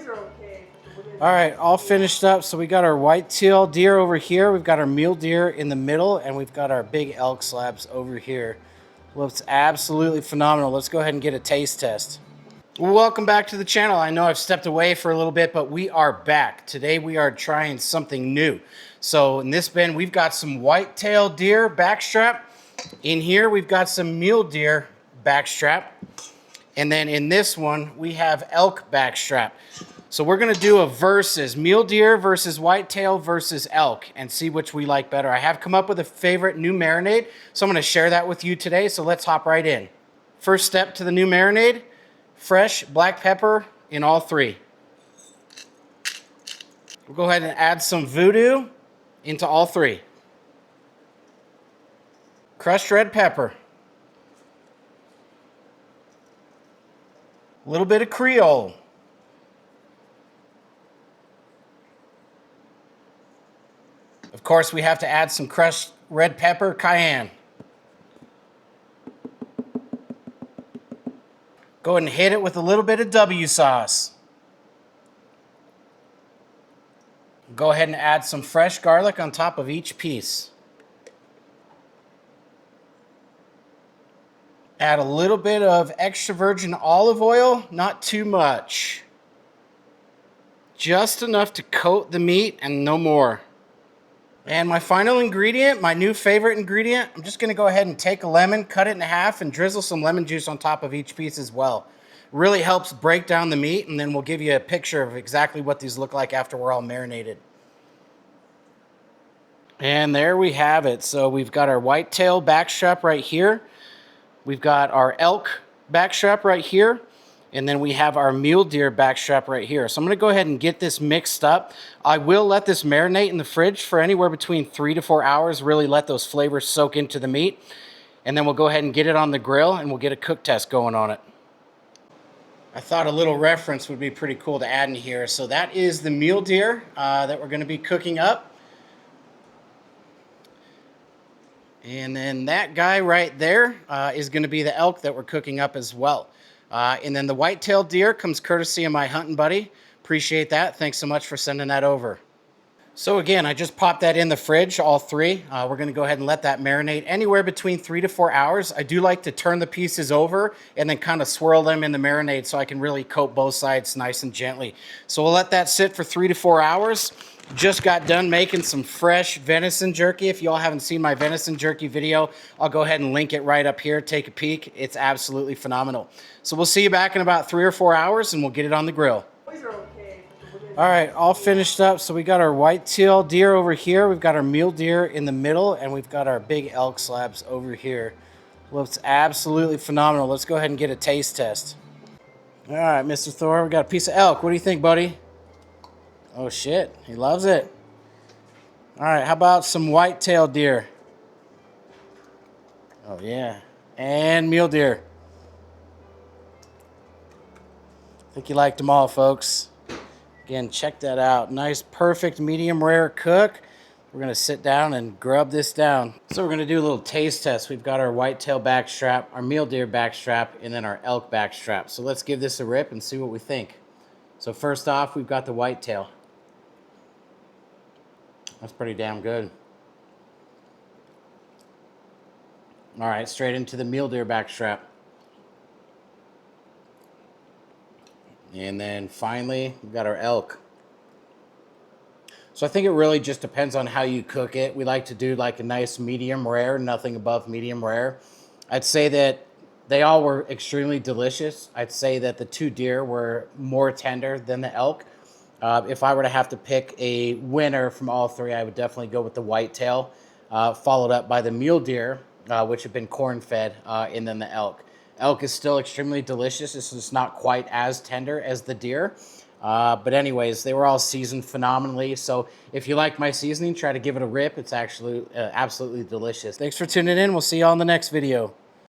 All right, all finished up. So we got our whitetail deer over here. We've got our mule deer in the middle, and we've got our big elk slabs over here. Looks absolutely phenomenal. Let's go ahead and get a taste test. Well, welcome back to the channel. I know I've stepped away for a little bit, but we are back. Today we are trying something new. So in this bin, we've got some whitetail deer backstrap. In here, we've got some mule deer backstrap. And then in this one, we have elk backstrap. So we're gonna do a versus, mule deer versus whitetail versus elk, and see which we like better. I have come up with a favorite new marinade, so I'm gonna share that with you today, so let's hop right in. First step to the new marinade, fresh black pepper in all three. We'll go ahead and add some voodoo into all three. Crushed red pepper. A little bit of Creole. Of course, we have to add some crushed red pepper, cayenne. Go ahead and hit it with a little bit of W sauce. Go ahead and add some fresh garlic on top of each piece. Add a little bit of extra virgin olive oil, not too much. Just enough to coat the meat and no more. And my final ingredient, my new favorite ingredient, I'm just gonna go ahead and take a lemon, cut it in half, and drizzle some lemon juice on top of each piece as well. Really helps break down the meat, and then we'll give you a picture of exactly what these look like after we're all marinated. And there we have it. So we've got our whitetail backstrap right here. We've got our elk backstrap right here. And then we have our mule deer backstrap right here. So I'm gonna go ahead and get this mixed up. I will let this marinate in the fridge for anywhere between 3 to 4 hours, really let those flavors soak into the meat. And then we'll go ahead and get it on the grill and we'll get a cook test going on it. I thought a little reference would be pretty cool to add in here. So that is the mule deer that we're gonna be cooking up. And then that guy right there is gonna be the elk that we're cooking up as well. And then the white-tailed deer comes courtesy of my hunting buddy. Appreciate that. Thanks so much for sending that over. So again, I just popped that in the fridge, all three. We're gonna go ahead and let that marinate anywhere between 3 to 4 hours. I do like to turn the pieces over and then kind of swirl them in the marinade so I can really coat both sides nice and gently. So we'll let that sit for 3 to 4 hours. Just got done making some fresh venison jerky. If y'all haven't seen my venison jerky video, I'll go ahead and link it right up here. Take a peek. It's absolutely phenomenal. So we'll see you back in about 3 or 4 hours and we'll get it on the grill. All right, all finished up. So we got our whitetail deer over here. We've got our mule deer in the middle, and we've got our big elk slabs over here. Looks absolutely phenomenal. Let's go ahead and get a taste test. All right, Mr. Thor, we got a piece of elk. What do you think, buddy? Oh shit, he loves it. All right, how about some whitetail deer? Oh yeah, and mule deer. I think you liked them all, folks. Again, check that out. Nice, perfect, medium rare cook. We're gonna sit down and grub this down. So we're gonna do a little taste test. We've got our whitetail backstrap, our mule deer backstrap, and then our elk backstrap. So let's give this a rip and see what we think. So first off, we've got the whitetail. That's pretty damn good. All right, straight into the mule deer backstrap. And then finally, we've got our elk. So I think it really just depends on how you cook it. We like to do like a nice medium rare, nothing above medium rare. I'd say that they all were extremely delicious. I'd say that the two deer were more tender than the elk. If I were to have to pick a winner from all three, I would definitely go with the whitetail, followed up by the mule deer, which have been corn-fed, and then the elk. Elk is still extremely delicious. This is not quite as tender as the deer. But anyways, they were all seasoned phenomenally. So if you like my seasoning, try to give it a rip. It's actually absolutely delicious. Thanks for tuning in. We'll see you all in the next video.